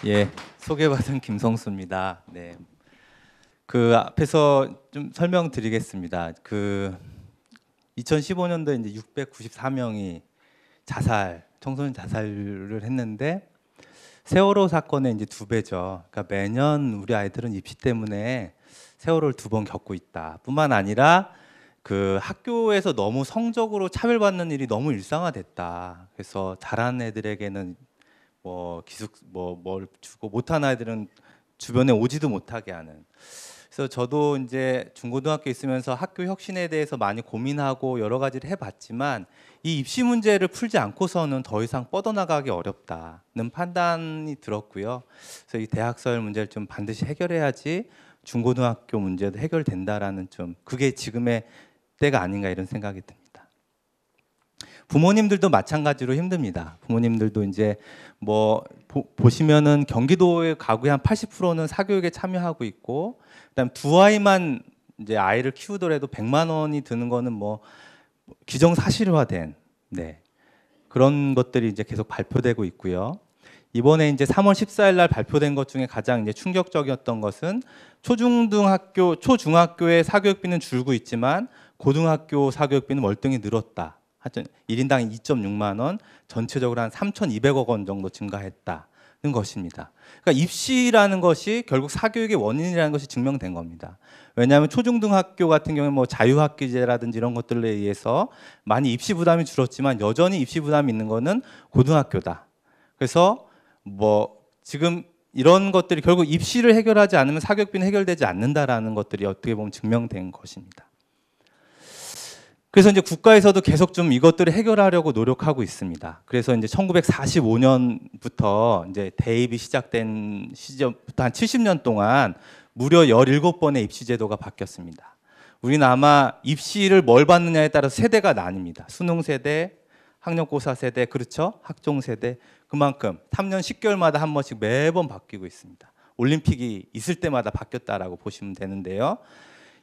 예, 소개받은 김성수입니다. 네, 그 앞에서 좀 설명드리겠습니다. 2015년도에 이제 694명이 청소년 자살을 했는데 세월호 사건의 이제 2배죠. 그러니까 매년 우리 아이들은 입시 때문에 세월호를 2번 겪고 있다. 뿐만 아니라 그 학교에서 너무 성적으로 차별받는 일이 너무 일상화됐다. 그래서 잘하는 애들에게는 뭐 기숙 뭘 주고 못한 아이들은 주변에 오지도 못하게 하는. 그래서 저도 이제 중고등학교 있으면서 학교 혁신에 대해서 많이 고민하고 여러 가지를 해봤지만 이 입시 문제를 풀지 않고서는 더 이상 뻗어나가기 어렵다는 판단이 들었고요. 그래서 이 대학설 문제를 좀 반드시 해결해야지 중고등학교 문제도 해결된다라는 좀 그게 지금의 때가 아닌가 이런 생각이 듭니다. 부모님들도 마찬가지로 힘듭니다. 부모님들도 이제 뭐 보시면은 경기도의 가구의 한 80%는 사교육에 참여하고 있고, 그다음 두 아이만 이제 아이를 키우더라도 100만 원이 드는 거는 뭐 기정사실화된 그런 것들이 이제 계속 발표되고 있고요. 이번에 이제 3월 14일 날 발표된 것 중에 가장 이제 충격적이었던 것은 초중학교의 사교육비는 줄고 있지만 고등학교 사교육비는 월등히 늘었다. 하여튼 1인당 2.6만 원, 전체적으로 한 3,200억 원 정도 증가했다는 것입니다. 그러니까 입시라는 것이 결국 사교육의 원인이라는 것이 증명된 겁니다. 왜냐하면 초중등학교 같은 경우에 뭐 자유학기제라든지 이런 것들에 의해서 많이 입시 부담이 줄었지만 여전히 입시 부담이 있는 거는 고등학교다. 그래서 뭐 지금 이런 것들이 결국 입시를 해결하지 않으면 사교육비는 해결되지 않는다라는 것들이 어떻게 보면 증명된 것입니다. 그래서 이제 국가에서도 계속 좀 이것들을 해결하려고 노력하고 있습니다. 그래서 이제 1945년부터 이제 대입이 시작된 시점부터 한 70년 동안 무려 17번의 입시 제도가 바뀌었습니다. 우리는 아마 입시를 뭘 받느냐에 따라서 세대가 나뉩니다. 수능 세대, 학력고사 세대, 그렇죠? 학종 세대. 그만큼 3년 10개월마다 한 번씩 매번 바뀌고 있습니다. 올림픽이 있을 때마다 바뀌었다라고 보시면 되는데요.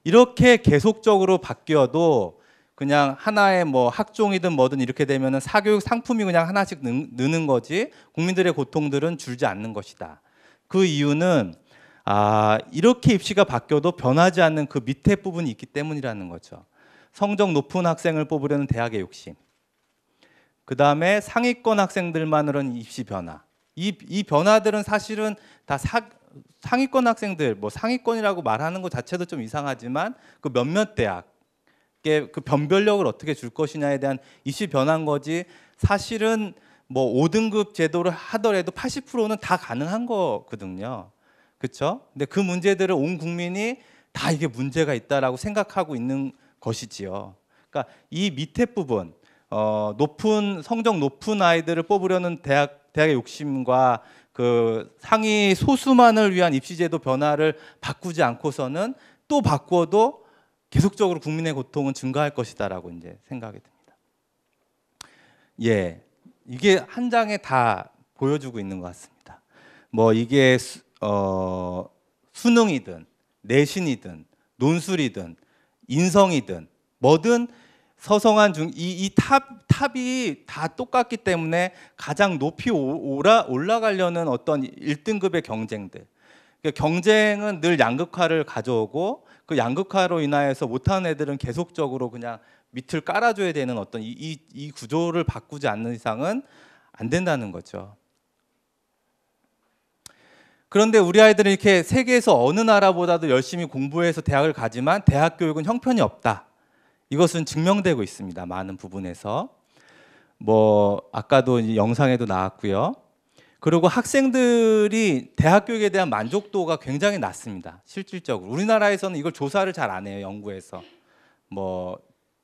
이렇게 계속적으로 바뀌어도 그냥 하나의 뭐 학종이든 뭐든 이렇게 되면은 사교육 상품이 그냥 하나씩 느는 거지 국민들의 고통들은 줄지 않는 것이다. 그 이유는 이렇게 입시가 바뀌어도 변하지 않는 그 밑에 부분이 있기 때문이라는 거죠. 성적 높은 학생을 뽑으려는 대학의 욕심. 그 다음에 상위권 학생들만으로는 입시 변화. 이 변화들은 사실은 다 상위권 학생들, 뭐 상위권이라고 말하는 것 자체도 좀 이상하지만 그 몇몇 대학 그 변별력을 어떻게 줄 것이냐에 대한 입시 변화인 거지 사실은 뭐 5등급 제도를 하더라도 80%는 다 가능한 거거든요. 그렇죠? 근데 그 문제들을 온 국민이 다 이게 문제가 있다라고 생각하고 있는 것이지요. 그러니까 이 밑에 부분 성적 높은 아이들을 뽑으려는 대학의 욕심과 그 상위 소수만을 위한 입시제도 변화를 바꾸지 않고서는 또 바꾸어도 계속적으로 국민의 고통은 증가할 것이다라고 이제 생각이 듭니다. 예, 이게 한 장에 다 보여주고 있는 것 같습니다. 뭐 이게 수능이든 내신이든 논술이든 인성이든 뭐든 서성한 이 탑이 다 똑같기 때문에 가장 높이 올라가려는 어떤 1등급의 경쟁들. 그러니까 경쟁은 늘 양극화를 가져오고 그 양극화로 인하여서 못하는 애들은 계속적으로 그냥 밑을 깔아줘야 되는 어떤 이 구조를 바꾸지 않는 이상은 안 된다는 거죠. 그런데 우리 아이들은 이렇게 세계에서 어느 나라보다도 열심히 공부해서 대학을 가지만 대학 교육은 형편이 없다. 이것은 증명되고 있습니다. 많은 부분에서. 뭐 아까도 영상에도 나왔고요. 그리고 학생들이 대학 교육에 대한 만족도가 굉장히 낮습니다. 실질적으로. 우리나라에서는 이걸 조사를 잘 안 해요. 연구에서. 뭐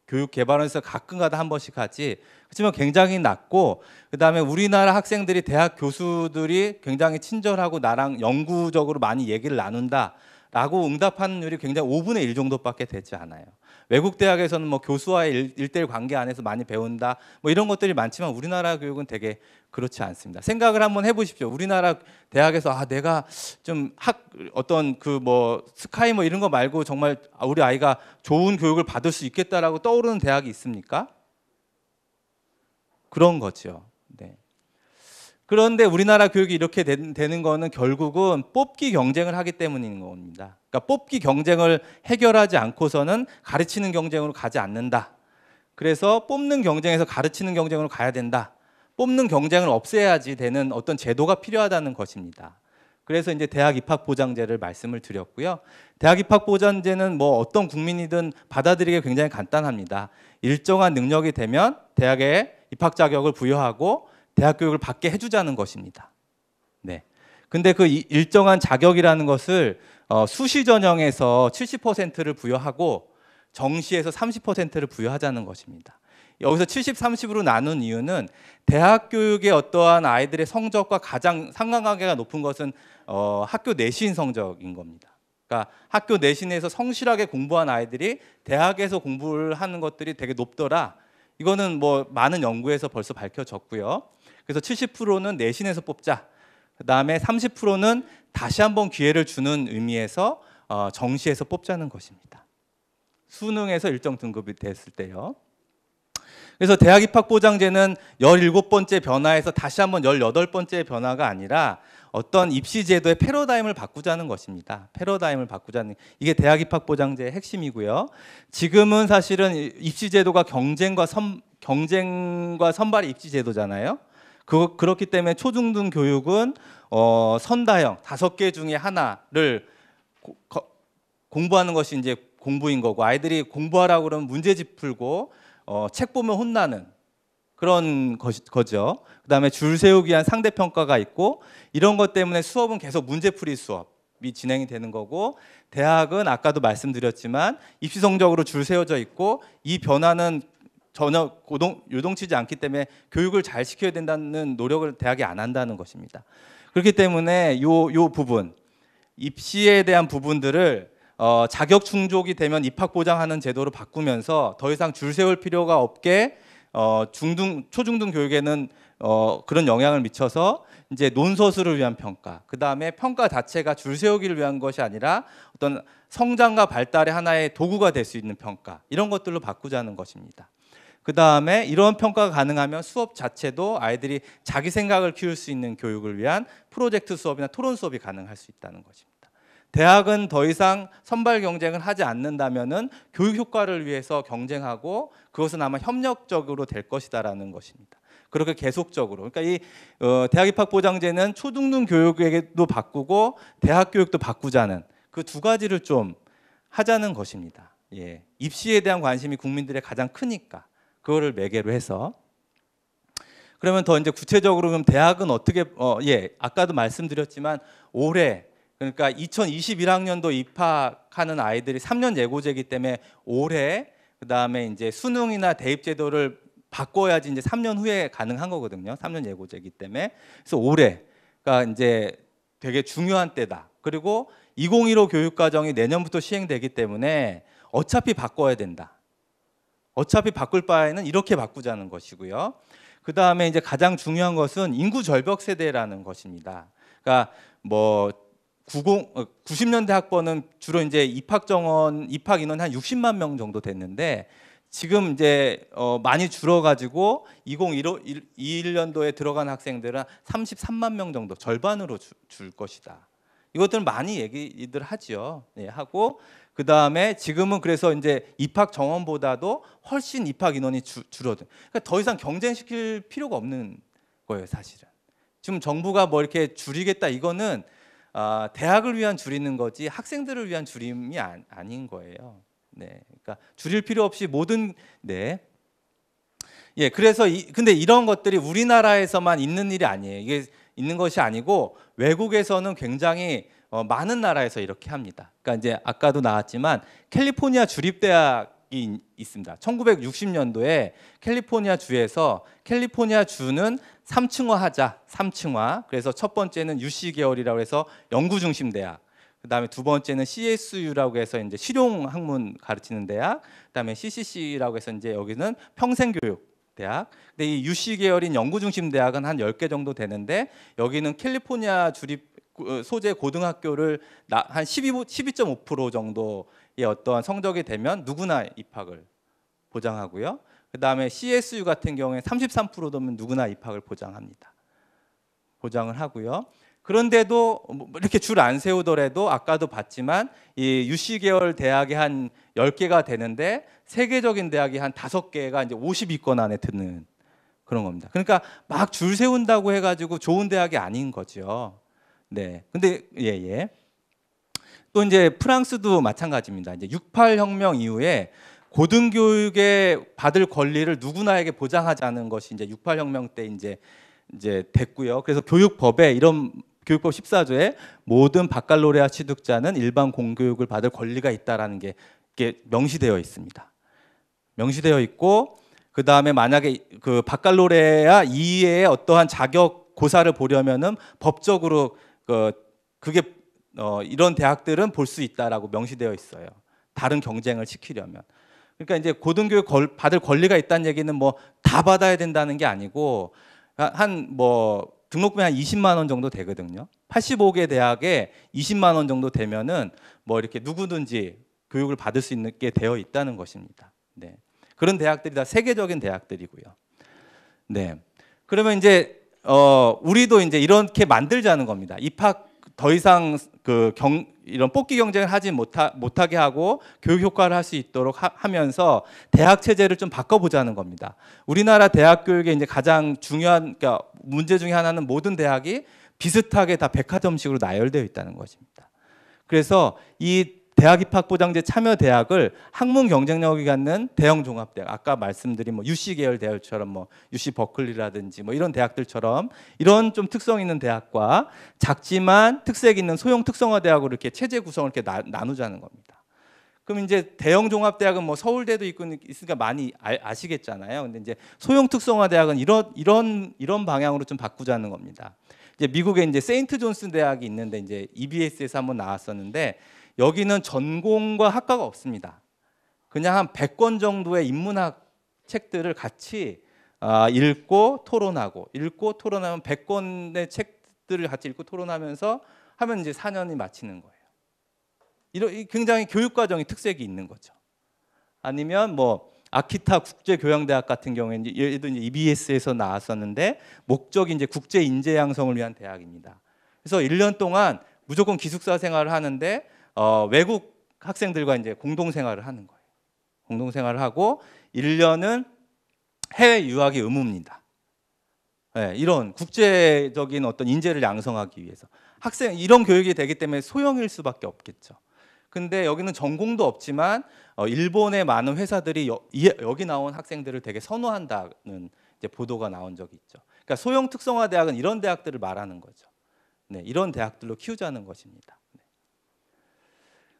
교육개발원에서 가끔가다 한 번씩 하지. 그렇지만 굉장히 낮고 그다음에 우리나라 학생들이 대학 교수들이 굉장히 친절하고 나랑 영구적으로 많이 얘기를 나눈다라고 응답하는 율이 굉장히 5분의 1 정도밖에 되지 않아요. 외국 대학에서는 뭐 교수와의 일대일 관계 안에서 많이 배운다 뭐 이런 것들이 많지만 우리나라 교육은 되게 그렇지 않습니다. 생각을 한번 해보십시오. 우리나라 대학에서 내가 좀 어떤 그 뭐 스카이 뭐 이런 거 말고 정말 우리 아이가 좋은 교육을 받을 수 있겠다라고 떠오르는 대학이 있습니까? 그런 거죠. 네. 그런데 우리나라 교육이 이렇게 되는 거는 결국은 뽑기 경쟁을 하기 때문인 겁니다. 그러니까 뽑기 경쟁을 해결하지 않고서는 가르치는 경쟁으로 가지 않는다. 그래서 뽑는 경쟁에서 가르치는 경쟁으로 가야 된다. 뽑는 경쟁을 없애야지 되는 어떤 제도가 필요하다는 것입니다. 그래서 이제 대학 입학 보장제를 말씀을 드렸고요. 대학 입학 보장제는 뭐 어떤 국민이든 받아들이기 굉장히 간단합니다. 일정한 능력이 되면 대학에 입학 자격을 부여하고 대학 교육을 받게 해주자는 것입니다. 네. 근데 그 일정한 자격이라는 것을 수시 전형에서 70%를 부여하고 정시에서 30%를 부여하자는 것입니다. 여기서 70, 30으로 나눈 이유는 대학 교육의 어떠한 아이들의 성적과 가장 상관관계가 높은 것은 학교 내신 성적인 겁니다. 그러니까 학교 내신에서 성실하게 공부한 아이들이 대학에서 공부를 하는 것들이 되게 높더라. 이거는 뭐 많은 연구에서 벌써 밝혀졌고요. 그래서 70%는 내신에서 뽑자. 그다음에 30%는 다시 한번 기회를 주는 의미에서 정시에서 뽑자는 것입니다. 수능에서 일정 등급이 됐을 때요. 그래서 대학 입학 보장제는 17번째 변화에서 다시 한번 18번째 변화가 아니라 어떤 입시 제도의 패러다임을 바꾸자는 것입니다. 패러다임을 바꾸자는, 이게 대학 입학 보장제의 핵심이고요. 지금은 사실은 입시 제도가 경쟁과 선발의 입시 제도잖아요. 그렇기 때문에 초중등 교육은 선다형 5개 중에 하나를 공부하는 것이 이제 공부인 거고, 아이들이 공부하라고 그러면 문제집 풀고 책 보면 혼나는 그런 거죠. 그다음에 줄 세우기 위한 상대평가가 있고, 이런 것 때문에 수업은 계속 문제풀이 수업이 진행이 되는 거고, 대학은 아까도 말씀드렸지만 입시 성적으로 줄 세워져 있고, 이 변화는 전혀 요동치지 않기 때문에 교육을 잘 시켜야 된다는 노력을 대학이 안 한다는 것입니다. 그렇기 때문에 요 부분, 입시에 대한 부분들을 자격 충족이 되면 입학 보장하는 제도로 바꾸면서 더 이상 줄 세울 필요가 없게 초중등 교육에는 그런 영향을 미쳐서 이제 논서술을 위한 평가, 그 다음에 평가 자체가 줄 세우기를 위한 것이 아니라 어떤 성장과 발달의 하나의 도구가 될 수 있는 평가, 이런 것들로 바꾸자는 것입니다. 그 다음에 이런 평가가 가능하면 수업 자체도 아이들이 자기 생각을 키울 수 있는 교육을 위한 프로젝트 수업이나 토론 수업이 가능할 수 있다는 것입니다. 대학은 더 이상 선발 경쟁을 하지 않는다면은 교육 효과를 위해서 경쟁하고, 그것은 아마 협력적으로 될 것이다라는 것입니다. 그렇게 계속적으로, 그러니까 이 대학 입학 보장제는 초중등 교육에도 바꾸고 대학 교육도 바꾸자는 그 두 가지를 좀 하자는 것입니다. 예. 입시에 대한 관심이 국민들의 가장 크니까 그거를 매개로 해서. 그러면 더 이제 구체적으로 그럼 대학은 어떻게 아까도 말씀드렸지만 올해, 그러니까 2021학년도 입학하는 아이들이 3년 예고제이기 때문에 올해, 그다음에 이제 수능이나 대입 제도를 바꿔야지 이제 3년 후에 가능한 거거든요. 3년 예고제이기 때문에. 그래서 올해가 이제 되게 중요한 때다. 그리고 2015 교육과정이 내년부터 시행되기 때문에 어차피 바꿔야 된다. 어차피 바꿀 바에는 이렇게 바꾸자는 것이고요. 그 다음에 이제 가장 중요한 것은 인구 절벽 세대라는 것입니다. 그러니까 뭐 90년대 학번은 주로 이제 입학 인원 한 60만 명 정도 됐는데, 지금 이제 많이 줄어가지고 2021년도에 들어간 학생들은 33만 명 정도, 절반으로 줄 것이다. 이것들은 많이 얘기들 하죠. 네, 하고 그 다음에 지금은 그래서 이제 입학 정원보다도 훨씬 입학 인원이 줄어든. 그러니까 더 이상 경쟁시킬 필요가 없는 거예요, 사실은. 지금 정부가 뭐 이렇게 줄이겠다, 이거는 대학을 위한 줄이는 거지 학생들을 위한 줄임이 아닌 거예요. 네, 그러니까 줄일 필요 없이 모든 그래서 근데 이런 것들이 우리나라에서만 있는 일이 아니에요. 이게 있는 것이 아니고 외국에서는 굉장히 많은 나라에서 이렇게 합니다. 그러니까 이제 아까도 나왔지만 캘리포니아 주립대학이 있습니다. 1960년도에 캘리포니아 주에서 캘리포니아 주는 3층화 하자, 3층화. 그래서 첫 번째는 UC 계열이라고 해서 연구 중심 대학. 그다음에 두 번째는 CSU라고 해서 이제 실용 학문 가르치는 대학. 그다음에 CCC라고 해서 이제 여기는 평생교육 대학. 근데 이 UC 계열인 연구 중심 대학은 한 10개 정도 되는데, 여기는 캘리포니아 주립 소재 고등학교를 한 12.5% 정도의 어떠한 성적이 되면 누구나 입학을 보장하고요. 그다음에 CSU 같은 경우에 33% 되면 누구나 입학을 보장합니다. 보장을 하고요. 그런데도 뭐 이렇게 줄 안 세우더라도 아까도 봤지만 이 UC 계열 대학이 한 10개가 되는데 세계적인 대학이 한 5개가 이제 50위권 안에 드는 그런 겁니다. 그러니까 막 줄 세운다고 해가지고 좋은 대학이 아닌 거죠. 네. 근데 예. 또 이제 프랑스도 마찬가지입니다. 이제 68 혁명 이후에 고등교육에 받을 권리를 누구나에게 보장하자는 것이 이제 68 혁명 때 이제 됐고요. 그래서 교육법에 이런 교육법 14조에 모든 바칼로레아 취득자는 일반 공교육을 받을 권리가 있다라는 게 이게 명시되어 있습니다. 명시되어 있고 그 다음에 만약에 그 바칼로레아 이외의 어떠한 자격 고사를 보려면은 법적으로 그게 이런 대학들은 볼 수 있다라고 명시되어 있어요. 다른 경쟁을 시키려면. 그러니까 이제 고등교육 받을 권리가 있다는 얘기는 뭐 다 받아야 된다는 게 아니고 한 뭐 등록금이 한 20만 원 정도 되거든요. 85개 대학에 20만 원 정도 되면은 뭐 이렇게 누구든지 교육을 받을 수 있게 되어 있다는 것입니다. 네. 그런 대학들이 다 세계적인 대학들이고요. 네. 그러면 이제 우리도 이제 이렇게 만들자는 겁니다. 입학 더 이상 이런 뽑기 경쟁을 하지 못하게 하고 교육 효과를 할 수 있도록 하면서 대학 체제를 좀 바꿔보자는 겁니다. 우리나라 대학 교육의 이제 가장 중요한 그러니까 문제 중에 하나는 모든 대학이 비슷하게 다 백화점식으로 나열되어 있다는 것입니다. 그래서 이 대학 입학 보장제 참여 대학을 학문 경쟁력이 갖는 대형 종합대학, 아까 말씀드린 뭐 UC 계열 대학처럼 뭐 UC 버클리라든지 뭐 이런 대학들처럼 이런 좀 특성 있는 대학과 작지만 특색 있는 소형 특성화 대학으로 이렇게 체제 구성을 이렇게 나누자는 겁니다. 그럼 이제 대형 종합대학은 뭐 서울대도 있으니까 많이 아시겠잖아요. 근데 이제 소형 특성화 대학은 이런 방향으로 좀 바꾸자는 겁니다. 이제 미국에 이제 세인트 존스 대학이 있는데 이제 EBS에서 한번 나왔었는데 여기는 전공과 학과가 없습니다. 그냥 한 100권 정도의 인문학 책들을 같이 읽고 토론하고 읽고 토론하면 100권의 책들을 같이 읽고 토론하면서 하면 이제 4년이 마치는 거예요. 이런 굉장히 교육 과정이 특색이 있는 거죠. 아니면 뭐 아키타 국제교양대학 같은 경우에는 얘도 이제 EBS에서 나왔었는데 목적이 이제 국제 인재 양성을 위한 대학입니다. 그래서 1년 동안 무조건 기숙사 생활을 하는데 외국 학생들과 이제 공동 생활을 하는 거예요. 공동 생활을 하고 1년은 해외 유학이 의무입니다. 네, 이런 국제적인 어떤 인재를 양성하기 위해서 이런 교육이 되기 때문에 소형일 수밖에 없겠죠. 근데 여기는 전공도 없지만 일본의 많은 회사들이 여기 나온 학생들을 되게 선호한다는 이제 보도가 나온 적이 있죠. 그러니까 소형 특성화 대학은 이런 대학들을 말하는 거죠. 네, 이런 대학들로 키우자는 것입니다. 네.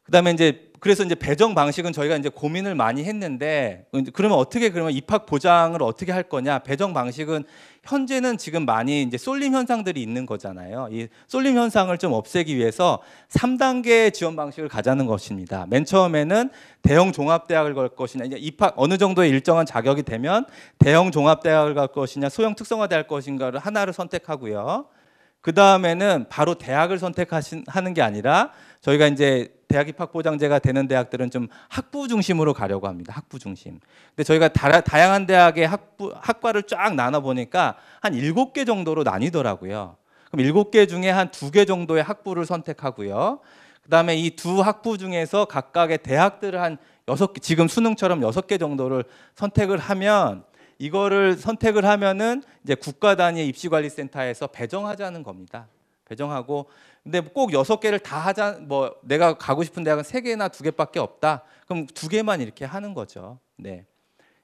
그다음에 이제 그래서 이제 배정 방식은 저희가 이제 고민을 많이 했는데 그러면 입학 보장을 어떻게 할 거냐? 배정 방식은 현재는 지금 많이 이제 쏠림 현상들이 있는 거잖아요. 이 쏠림 현상을 좀 없애기 위해서 3단계 지원 방식을 가자는 것입니다. 맨 처음에는 대형 종합대학을 갈 것이냐, 이제 입학 어느 정도의 일정한 자격이 되면 대형 종합대학을 갈 것이냐, 소형 특성화대 할 것인가를 하나를 선택하고요. 그 다음에는 바로 대학을 선택하는 게 아니라 저희가 이제 대학 입학 보장제가 되는 대학들은 좀 학부 중심으로 가려고 합니다. 학부 중심. 근데 저희가 다양한 대학의 학과를 쫙 나눠 보니까 한 7개 정도로 나뉘더라고요. 그럼 7개 중에 한 2개 정도의 학부를 선택하고요. 그다음에 이 두 학부 중에서 각각의 대학들을 한 6개, 지금 수능처럼 6개 정도를 선택을 하면 이거를 선택을 하면은 이제 국가 단위 입시관리센터에서 배정하자는 겁니다. 배정하고 근데 꼭 6개를 다 하자 뭐 내가 가고 싶은 대학은 3개나 2개밖에 없다. 그럼 2개만 이렇게 하는 거죠. 네.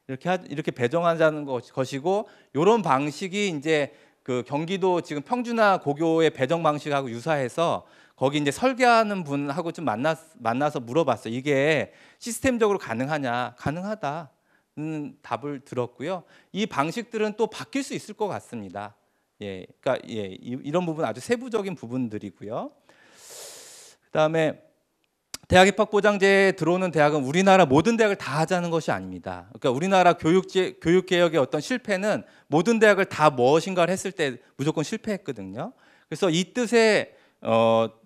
이렇게 배정하자는 것이고 이런 방식이 이제 그 경기도 지금 평준화 고교의 배정 방식하고 유사해서 거기 이제 설계하는 분하고 좀 만나서 물어봤어요. 이게 시스템적으로 가능하냐? 가능하다. 답을 들었고요. 이 방식들은 또 바뀔 수 있을 것 같습니다. 예, 그러니까 이런 부분 아주 세부적인 부분들이고요. 그다음에 대학 입학 보장제에 들어오는 대학은 우리나라 모든 대학을 다 하자는 것이 아닙니다. 그러니까 우리나라 교육 개혁의 어떤 실패는 모든 대학을 다 무엇인가를 했을 때 무조건 실패했거든요. 그래서 이 뜻에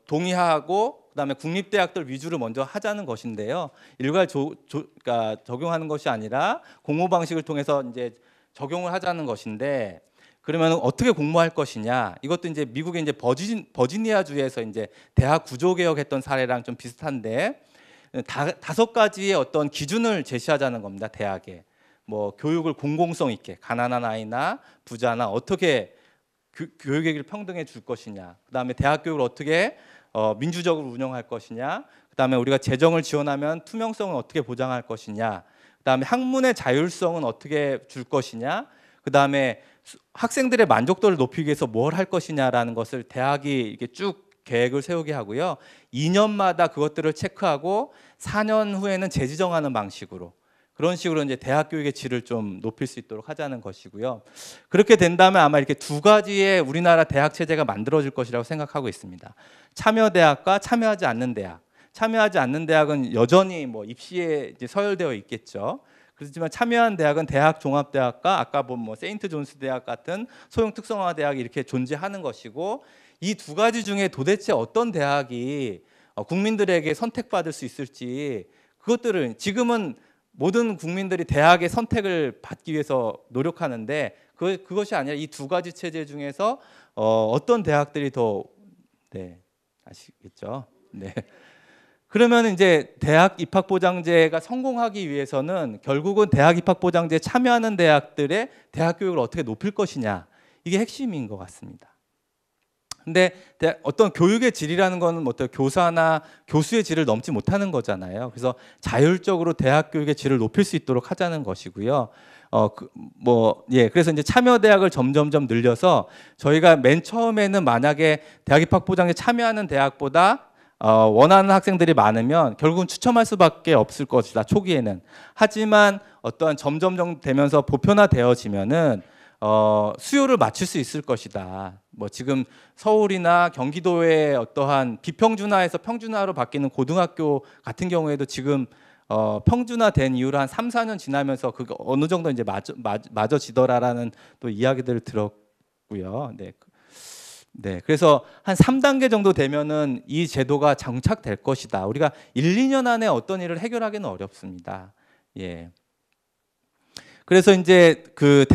동의하고 그다음에 국립대학들 위주로 먼저 하자는 것인데요. 일괄 그러니까 적용하는 것이 아니라 공모 방식을 통해서 이제 적용을 하자는 것인데 그러면 어떻게 공모할 것이냐? 이것도 이제 미국의 이제 버지니아주에서 이제 대학 구조 개혁했던 사례랑 좀 비슷한데 다섯 가지의 어떤 기준을 제시하자는 겁니다. 대학에 뭐 교육을 공공성 있게 가난한 아이나 부자나 어떻게 교육의 길 평등해 줄 것이냐. 그다음에 대학 교육을 어떻게 민주적으로 운영할 것이냐. 그다음에 우리가 재정을 지원하면 투명성을 어떻게 보장할 것이냐. 그다음에 학문의 자율성은 어떻게 줄 것이냐. 그다음에 학생들의 만족도를 높이기 위해서 뭘 할 것이냐라는 것을 대학이 이렇게 쭉 계획을 세우게 하고요. 2년마다 그것들을 체크하고 4년 후에는 재지정하는 방식으로 그런 식으로 이제 대학 교육의 질을 좀 높일 수 있도록 하자는 것이고요. 그렇게 된다면 아마 이렇게 두 가지의 우리나라 대학 체제가 만들어질 것이라고 생각하고 있습니다. 참여 대학과 참여하지 않는 대학. 참여하지 않는 대학은 여전히 뭐 입시에 이제 서열되어 있겠죠. 그렇지만 참여한 대학은 대학 종합대학과 아까 본 뭐 세인트 존스 대학 같은 소형 특성화 대학이 이렇게 존재하는 것이고 이 두 가지 중에 도대체 어떤 대학이 국민들에게 선택받을 수 있을지 그것들은 지금은 모든 국민들이 대학의 선택을 받기 위해서 노력하는데 그것이 아니라 이 두 가지 체제 중에서 어떤 대학들이 더 아시겠죠? 네. 그러면 이제 대학 입학 보장제가 성공하기 위해서는 결국은 대학 입학 보장제에 참여하는 대학들의 대학 교육을 어떻게 높일 것이냐 이게 핵심인 것 같습니다. 근데 어떤 교육의 질이라는 거는 어떤 교사나 교수의 질을 넘지 못하는 거잖아요. 그래서 자율적으로 대학 교육의 질을 높일 수 있도록 하자는 것이고요. 그래서 이제 참여 대학을 점점점 늘려서 저희가 맨 처음에는 만약에 대학 입학 보장에 참여하는 대학보다 원하는 학생들이 많으면 결국은 추첨할 수밖에 없을 것이다. 초기에는. 하지만 어떠한 점점 되면서 보편화되어지면은 수요를 맞출 수 있을 것이다. 뭐 지금 서울이나 경기도의 어떠한 비평준화에서 평준화로 바뀌는 고등학교 같은 경우에도 지금 평준화된 이후로 한 3, 4년 지나면서 그게 어느 정도 이제 맞아지더라라는 또 이야기들을 들었고요. 네, 그래서 한 3단계 정도 되면은 이 제도가 정착될 것이다. 우리가 1, 2년 안에 어떤 일을 해결하기는 어렵습니다. 예. 그래서 이제 그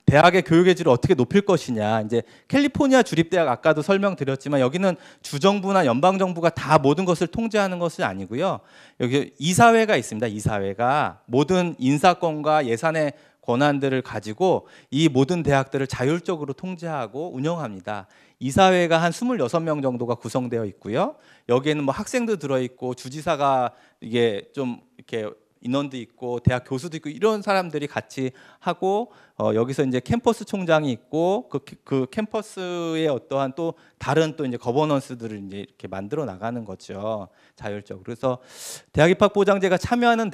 대학의 교육의 질을 어떻게 높일 것이냐. 이제 캘리포니아 주립대학 아까도 설명드렸지만 여기는 주정부나 연방정부가 다 모든 것을 통제하는 것은 아니고요. 여기 이사회가 있습니다. 이사회가 모든 인사권과 예산의 권한들을 가지고 이 모든 대학들을 자율적으로 통제하고 운영합니다. 이사회가 한 26명 정도가 구성되어 있고요. 여기에는 뭐 학생도 들어있고 주지사가 이게 좀 이렇게 인원도 있고 대학 교수도 있고 이런 사람들이 같이 하고 여기서 이제 캠퍼스 총장이 있고 그 캠퍼스의 어떠한 또 다른 또 이제 거버넌스들을 이제 이렇게 만들어 나가는 거죠. 자율적으로. 그래서 대학 입학 보장제가 참여하는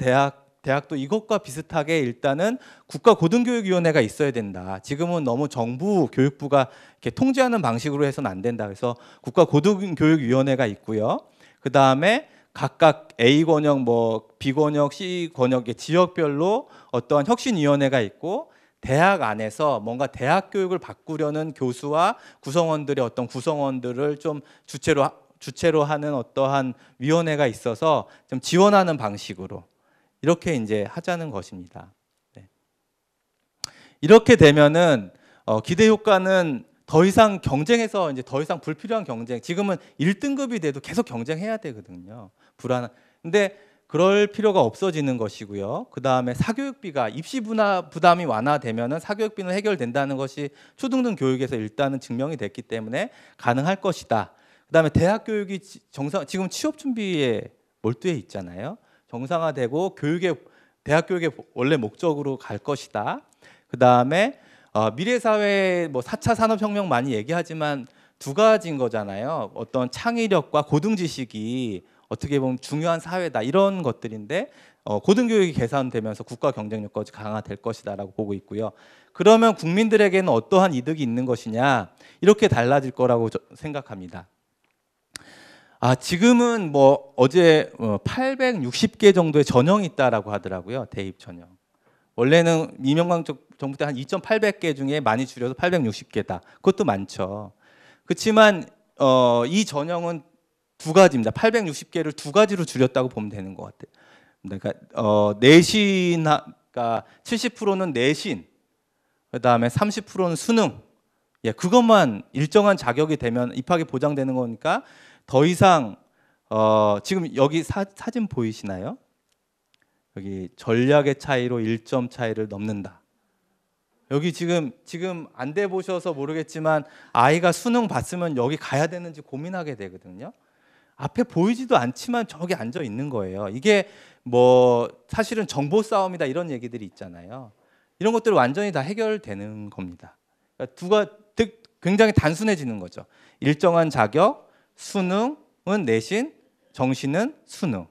대학도 이것과 비슷하게 일단은 국가고등교육위원회가 있어야 된다. 지금은 너무 정부 교육부가 이렇게 통제하는 방식으로 해서는 안 된다. 그래서 국가고등교육위원회가 있고요. 그 다음에 각각 A 권역, 뭐 B 권역, C 권역의 지역별로 어떠한 혁신위원회가 있고 대학 안에서 뭔가 대학 교육을 바꾸려는 교수와 구성원들의 어떤 구성원들을 좀 주체로 하는 어떠한 위원회가 있어서 좀 지원하는 방식으로. 이렇게 이제 하자는 것입니다. 네. 이렇게 되면은 기대 효과는 더 이상 경쟁해서 이제 더 이상 불필요한 경쟁. 지금은 1등급이 돼도 계속 경쟁해야 되거든요. 근데 그럴 필요가 없어지는 것이고요. 그 다음에 사교육비가 입시 부담이 완화되면은 사교육비는 해결된다는 것이 초등등 교육에서 일단은 증명이 됐기 때문에 가능할 것이다. 그 다음에 대학 교육이 지금 취업 준비에 몰두해 있잖아요. 정상화되고 대학 교육의 원래 목적으로 갈 것이다. 그 다음에 미래 사회 뭐 4차 산업혁명 많이 얘기하지만 두 가지인 거잖아요. 어떤 창의력과 고등 지식이 어떻게 보면 중요한 사회다 이런 것들인데 고등교육이 개선되면서 국가 경쟁력까지 강화될 것이다라고 보고 있고요. 그러면 국민들에게는 어떠한 이득이 있는 것이냐 이렇게 달라질 거라고 생각합니다. 지금은 뭐 어제 860개 정도의 전형이 있다라고 하더라고요. 대입 전형. 원래는 이명박 정부 때 한 2,800개 중에 많이 줄여서 860개다. 그것도 많죠. 그렇지만 이 전형은 두 가지입니다. 860개를 두 가지로 줄였다고 보면 되는 것 같아요. 그러니까 내신, 그러니까 70%는 내신, 그다음에 30%는 수능. 예, 그것만 일정한 자격이 되면 입학이 보장되는 거니까 더 이상 지금 여기 사진 보이시나요? 여기 전략의 차이로 1점 차이를 넘는다. 여기 지금 안 돼 보셔서 모르겠지만 아이가 수능 봤으면 여기 가야 되는지 고민하게 되거든요. 앞에 보이지도 않지만 저기 앉아 있는 거예요. 이게 뭐 사실은 정보 싸움이다 이런 얘기들이 있잖아요. 이런 것들 완전히 다 해결되는 겁니다. 그러니까 굉장히 단순해지는 거죠. 일정한 자격, 수능은 내신, 정시는 수능.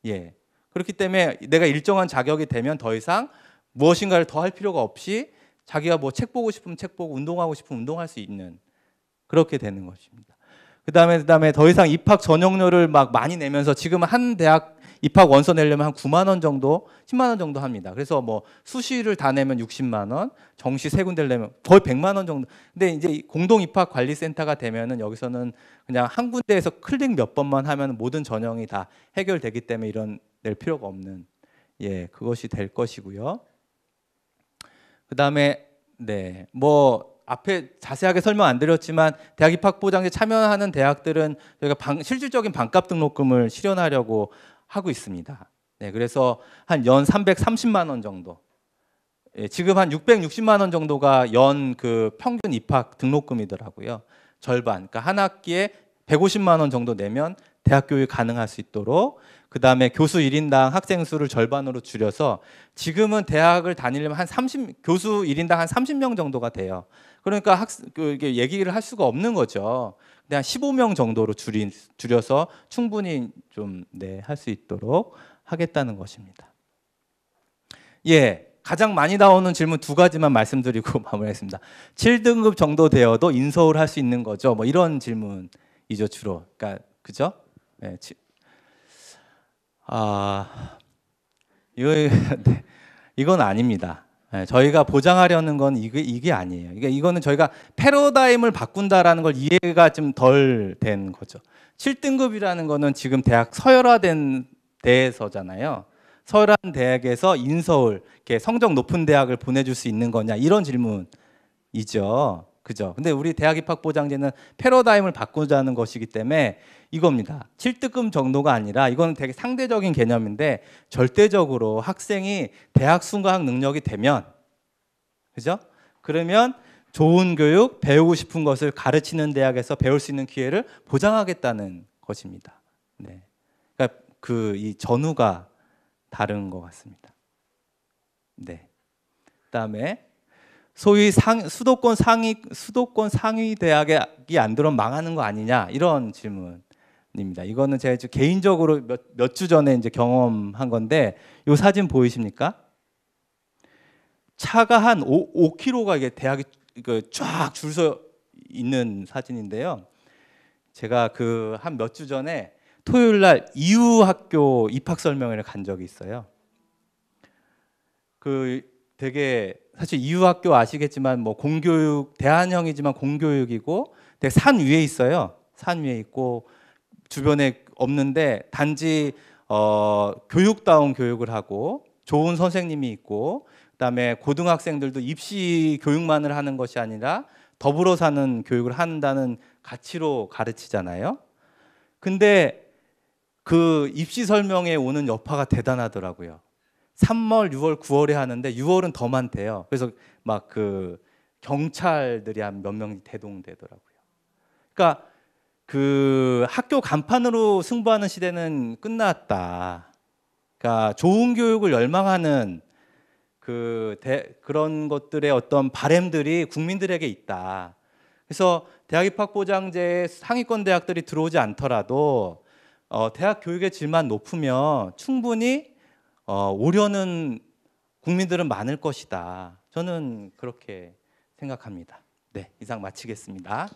예. 그렇기 때문에 내가 일정한 자격이 되면 더 이상 무엇인가를 더 할 필요가 없이 자기가 뭐 책 보고 싶으면 책 보고 운동하고 싶으면 운동할 수 있는 그렇게 되는 것입니다. 그다음에 더 이상 입학 전형료를 막 많이 내면서 지금 한 대학 입학 원서 내려면 한 9만 원 정도, 10만 원 정도 합니다. 그래서 뭐 수시를 다 내면 60만 원, 정시 세 군데를 내면 거의 100만 원 정도. 근데 이제 공동 입학 관리 센터가 되면은 여기서는 그냥 한 군데에서 클릭 몇 번만 하면 모든 전형이 다 해결되기 때문에 이런 낼 필요가 없는 그것이 될 것이고요. 그다음에 뭐 앞에 자세하게 설명 안 드렸지만 대학 입학 보장제 참여하는 대학들은 저희가 실질적인 반값 등록금을 실현하려고 하고 있습니다. 그래서 한 연 330만 원 정도. 지금 한 660만 원 정도가 연 그 평균 입학 등록금이더라고요. 절반. 그러니까 한 학기에 150만 원 정도 내면 대학 교육 가능할 수 있도록 그다음에 교수 1인당 학생 수를 절반으로 줄여서 지금은 대학을 다니려면 교수 1인당 한 30명 정도가 돼요. 그러니까 이게 얘기를 할 수가 없는 거죠. 그냥 15명 정도로 줄여서 충분히 좀 할 수 있도록 하겠다는 것입니다. 가장 많이 나오는 질문 두 가지만 말씀드리고 마무리하겠습니다. 7등급 정도 되어도 인서울 할 수 있는 거죠? 뭐 이런 질문이죠, 주로. 그러니까 그죠? 이건 아닙니다. 저희가 보장하려는 건 이게 아니에요. 그러니까 이거는 저희가 패러다임을 바꾼다라는 걸 이해가 좀 덜 된 거죠. 7등급이라는 거는 지금 대학 서열화된 데에서잖아요. 서열화된 대학에서 인서울, 이렇게 성적 높은 대학을 보내줄 수 있는 거냐 이런 질문이죠. 그죠? 근데 우리 대학 입학 보장제는 패러다임을 바꾸자는 것이기 때문에 이겁니다. 7등급 정도가 아니라 이거는 되게 상대적인 개념인데 절대적으로 학생이 대학 수강 능력이 되면 그죠? 그러면 좋은 교육, 배우고 싶은 것을 가르치는 대학에서 배울 수 있는 기회를 보장하겠다는 것입니다. 그러니까 이 전후가 다른 것 같습니다. 그다음에 소위 수도권 상위 대학이 안 들어오면 망하는 거 아니냐 이런 질문입니다. 이거는 제가 개인적으로 몇 주 전에 이제 경험한 건데 이 사진 보이십니까? 차가 한 5km가 이게 대학이 쫙 줄 서 있는 사진인데요. 제가 한 몇 주 전에 토요일 날 이유학교 입학 설명회를 간 적이 있어요. 되게 사실 이유학교 아시겠지만 뭐 공교육 대안형이지만 공교육이고 되게 산 위에 있어요. 산 위에 있고 주변에 없는데 단지 교육다운 교육을 하고 좋은 선생님이 있고 그다음에 고등학생들도 입시 교육만을 하는 것이 아니라 더불어 사는 교육을 한다는 가치로 가르치잖아요. 근데 그 입시 설명회 오는 여파가 대단하더라고요. 3월, 6월, 9월에 하는데 6월은 더 많대요. 그래서 막 경찰들이 한 몇 명이 대동되더라고요. 그러니까 학교 간판으로 승부하는 시대는 끝났다. 그러니까 좋은 교육을 열망하는 그런 것들의 어떤 바램들이 국민들에게 있다. 그래서 대학 입학 보장제에 상위권 대학들이 들어오지 않더라도 대학 교육의 질만 높으면 충분히 오려는 국민들은 많을 것이다. 저는 그렇게 생각합니다. 이상 마치겠습니다.